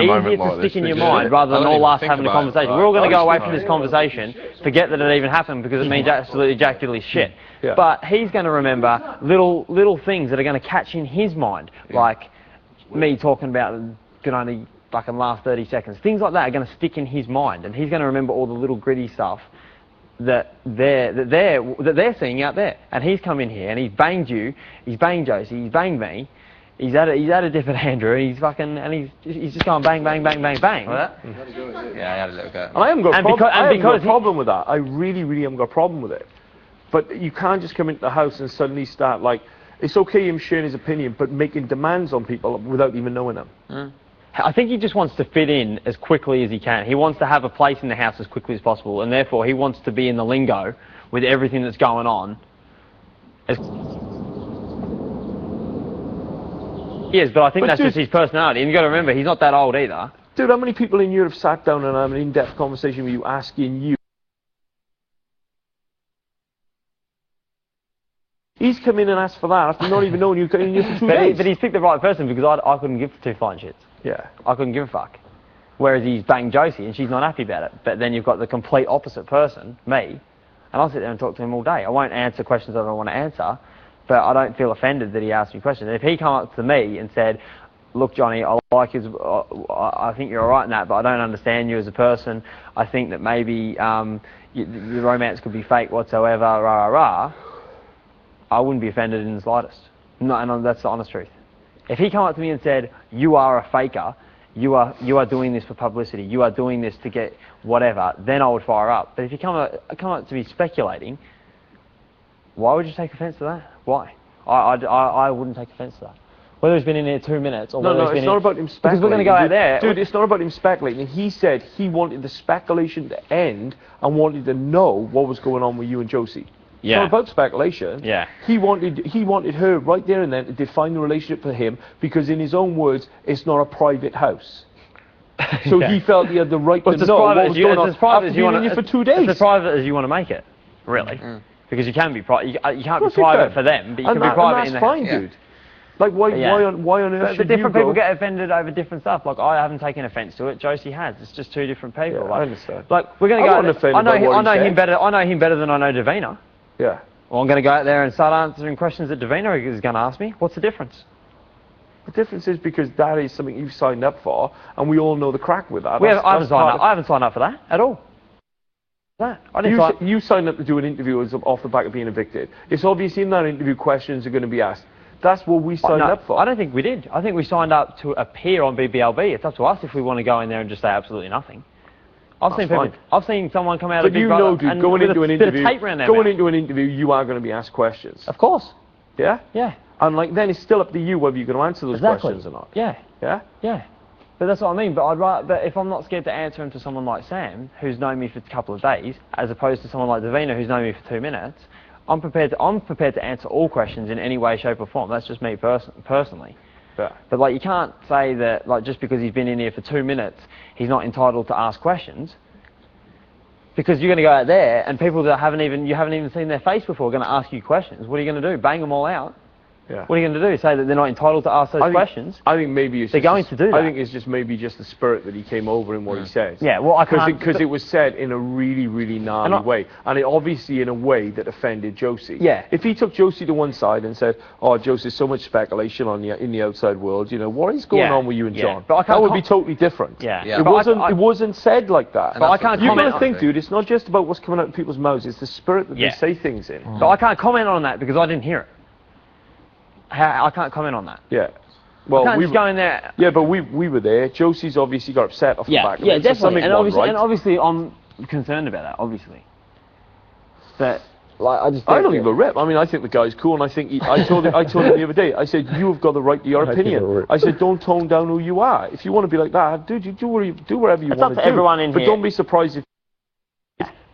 moment to like stick this. in your mind rather than all us having a conversation. Right. We're all going to go away from this conversation, forget that it even happened because it means absolutely jack diddly shit. Yeah. But he's going to remember little things that are going to catch in his mind, like me talking about can only fucking last 30 seconds. Things like that are going to stick in his mind, and he's going to remember all the little gritty stuff that they're seeing out there. And he's come in here and he's banged you, he's banged Josie, he's banged me. He's had a dip at Andrew, and he's just going bang, bang, bang, bang, bang. Yeah, I had a little go. And I haven't got a because problem with that. I really haven't got a problem with it. But you can't just come into the house and suddenly start, like, it's okay him sharing his opinion, but making demands on people without even knowing them. I think he just wants to fit in as quickly as he can. He wants to have a place in the house as quickly as possible, and therefore he wants to be in the lingo with everything that's going on. Yes, but I think that's just his personality. And you've got to remember, he's not that old either. Dude, how many people in Europe sat down and had an in-depth conversation with you, asking you? He's come in and asked for that after not even knowing you in here for 2 days. But he's picked the right person because I couldn't give two flying shits. Yeah. I couldn't give a fuck. Whereas he's banged Josie and she's not happy about it. But then you've got the complete opposite person, me, and I'll sit there and talk to him all day. I won't answer questions I don't want to answer, but I don't feel offended that he asked me questions. And if he come up to me and said, look, Johnny, I like you, I think you're all right in that, but I don't understand you as a person. I think that maybe the romance could be fake whatsoever, rah, rah, rah. I wouldn't be offended in the slightest. No, and that's the honest truth. If he come up to me and said, you are a faker, you are doing this for publicity, you are doing this to get whatever, then I would fire up. But if you come up to me speculating, why would you take offence to that? Why? I wouldn't take offence to that. Whether he's been in here 2 minutes or whether he's been it's not about him speculating. Because we're going to go out there. Dude, it's not about him speculating. He said he wanted the speculation to end and wanted to know what was going on with you and Josie. Yeah. It's not about speculation. Yeah. He wanted her right there and then to define the relationship for him because, in his own words, it's not a private house. So he felt he had the right to know what was going on after being in here for 2 days. It's as private as you want to make it, really. Because you can be you can't be private for them, but you can be private in the house. And that's fine, dude. Like, why on earth should But different you people go? get offended over different stuff. Like, I haven't taken offence to it. Josie has. It's just two different people. Yeah, like, I understand. Like, we're going to go. wasn't offended by what he said. I know him better than I know Davina. Yeah. Well, I'm going to go out there and start answering questions that Davina is going to ask me. What's the difference? The difference is because that is something you've signed up for, and we all know the crack with that. I haven't signed up for that at all. You signed up to do an interview off the back of being evicted. It's obvious in that interview questions are going to be asked. That's what we signed up for. I don't think we did. I think we signed up to appear on BBLB. It's up to us if we want to go in there and just say absolutely nothing. I've seen someone come out of Big Brother and going into an interview, into an interview, you are going to be asked questions. Of course. Yeah? Yeah. And like then it's still up to you whether you're going to answer those questions or not. Yeah. Yeah? Yeah. But that's what I mean. But if I'm not scared to answer them to someone like Sam, who's known me for a couple of days, as opposed to someone like Davina, who's known me for 2 minutes, I'm prepared to answer all questions in any way, shape or form. That's just me personally. Yeah. But like, you can't say that like just because he's been in here for 2 minutes, he's not entitled to ask questions. Because you're going to go out there and people that you haven't even seen their face before are going to ask you questions. What are you going to do? Bang them all out? Yeah. What are you going to do? Say that they're not entitled to ask those questions? I think maybe they're going to do that. I think it's just maybe just the spirit that he came over in what he says. Yeah, well, I can't... Because it was said in a really, really gnarly way. And it obviously in a way that offended Josie. Yeah. If he took Josie to one side and said, oh, Josie, so much speculation in the outside world, you know, what is going on with you and John? But that would be totally different. Yeah. It wasn't said like that. But I can't comment. You've got to think, dude, it's not just about what's coming out of people's mouths, it's the spirit that they say things in. But I can't comment on that because I didn't hear it. I can't comment on that. Yeah. Well, we go in there. Yeah, but we were there. Josie's obviously got upset off the back of it. Yeah, definitely. And obviously, I'm concerned about that. Obviously, but like I don't give a rip. I mean, I think the guy's cool, and I think I told him the other day. I said, you have got the right to your opinion. I said, don't tone down who you are. If you want to be like that, dude, you do whatever you want to do. Everyone in but here. Don't be surprised if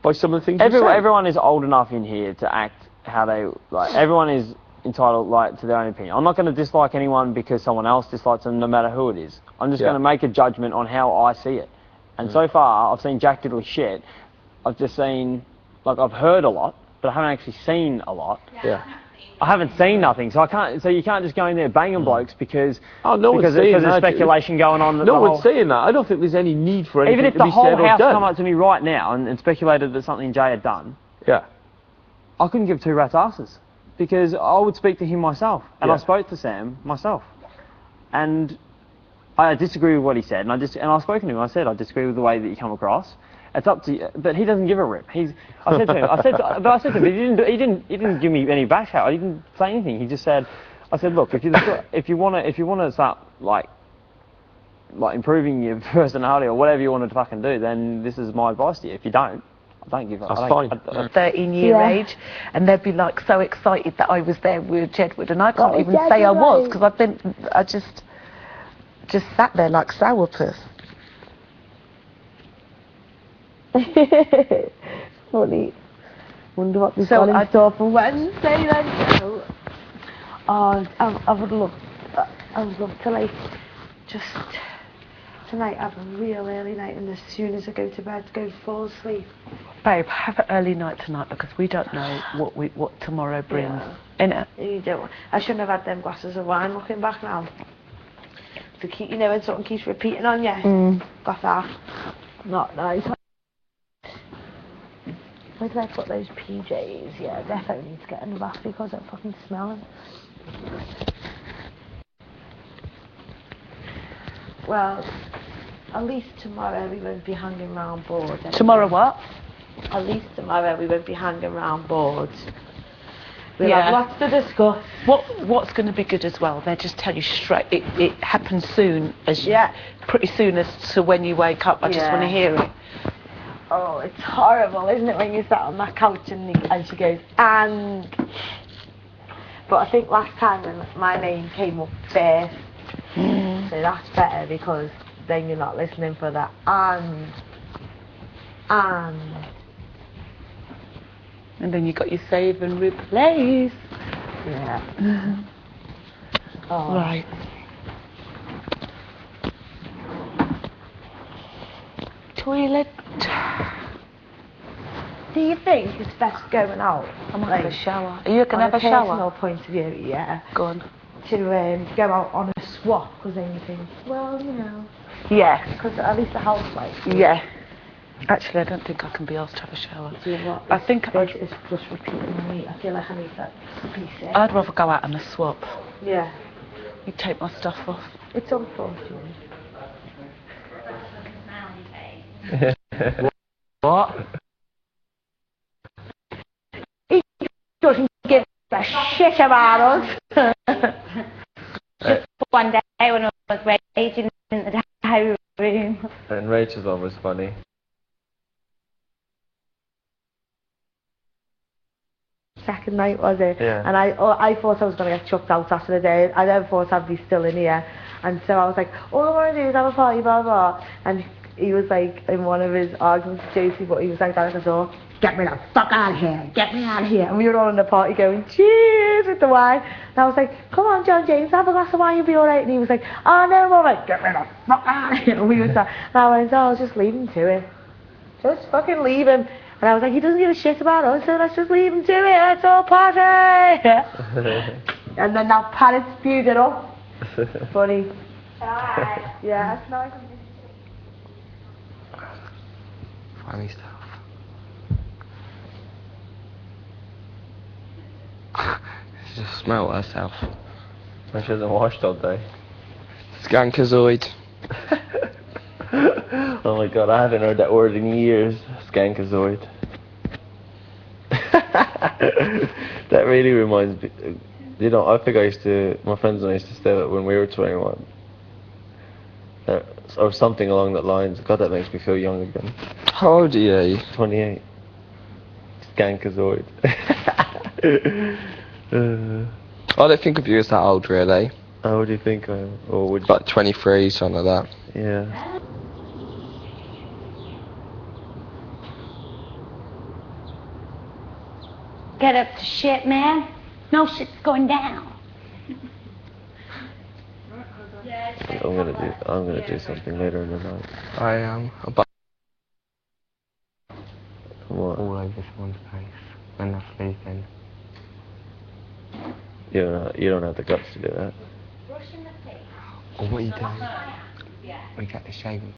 by some of the things you say. Everyone is old enough in here to act how they like. Everyone is entitled to their own opinion. I'm not going to dislike anyone because someone else dislikes them, no matter who it is. I'm just going to make a judgment on how I see it. And so far, I've seen jack diddly shit. I've just seen, like, I've heard a lot, but I haven't actually seen a lot. Yeah. I haven't seen nothing, so I can't. So you can't just go in there banging blokes because no because there's speculation going on. That no one's saying that. I don't think there's any need for anything even if to the be whole said or house done. come up to me right now and speculated that something Jay had done, Yeah. I couldn't give two rats' asses because I would speak to him myself, and Yeah. I spoke to Sam myself, and I disagree with what he said, and I've spoken to him. I said I disagree with the way that you come across. It's up to you, but he doesn't give a rip. I said to him, he didn't give me any backlash. He didn't say anything. He just said, I said, look, if you want to start like improving your personality or whatever you want to fucking do, then this is my advice to you. If you don't, I don't give a. That's fine. 13-year age, and they'd be like so excited that I was there with Jedward, and I can't even say I was because I just sat there like sourpuss. Funny. Wonder what we've got in store for Wednesday then. Oh, I would love to like just tonight have a real early night, and as soon as I go to bed, go fall asleep. Babe, have an early night tonight because we don't know what tomorrow brings. Innit? You don't. I shouldn't have had them glasses of wine. Looking back now, to keep, you know, when something keeps repeating on you. Got that. Not nice. Where did I put those PJs? Yeah, definitely need to get in the bath because I'm fucking smelling. Well, at least tomorrow we won't be hanging around boards. Anyway. Tomorrow what? At least tomorrow we won't be hanging around boards. We'll have lots to discuss. What's going to be good as well? They just tell you straight. It happens soon pretty soon as to when you wake up. I just want to hear it. Oh, it's horrible, isn't it, when you sat on that couch and she goes, and... But I think last time when my name came up first, so that's better because then you're not listening for that, and... And then you got your save and replace. Yeah. Oh. Right. Toilet. Do you think it's best going out? I'm gonna have a shower. Are you gonna have a shower? On a personal point of view, yeah. Go on. To go out on a swap, because then you think, well, you know. Yeah. Because at least the house lights. Yeah. Actually, I don't think I can be asked to have a shower. Do you know what? I think it's just repeating on me. I feel like I need that piece. I'd rather go out on a swap. Yeah. You take my stuff off. It's unfortunate. What? He doesn't give a shit about us. Just one day when I was raging in the diary room. And Rachel's one was funny. Second night, was it? Yeah. And I thought I was going to get chucked out after the day. I never thought I'd be still in here. And so I was like, all I want to do is have a party, blah, blah. And he was like, in one of his arguments with Josie, but he was like down at the door, get me the fuck out of here, get me out of here. And we were all in the party going, cheers, with the wine. And I was like, come on, John James, have a glass of wine, you'll be all right. And he was like, oh, no, Mum, like, get me the fuck out of here. And we were like, and I went, oh, just leave him to it. Just fucking leave him. And I was like, he doesn't give a shit about us, so let's just leave him to it, let's all party. And then that parrot spewed it up. Funny. Yeah, that's nice. Funny stuff. She just smelled herself. She hasn't washed all day. Skankazoid. Oh my god, I haven't heard that word in years. Skankazoid. That really reminds me. You know, I think my friends and I used to say that when we were 21. Or something along that lines. God, that makes me feel young again. How old are you? 28. Skankazoid. I don't think of you as that old, really. How do you think I am? Or would you? Like 23, something like that. Yeah. Get up to shit, man. No shit's going down. I'm gonna do something later in the night. I am. But What? All over someone's face when they're sleeping. You don't have the guts to do that. Or what are you doing? We got the shaving.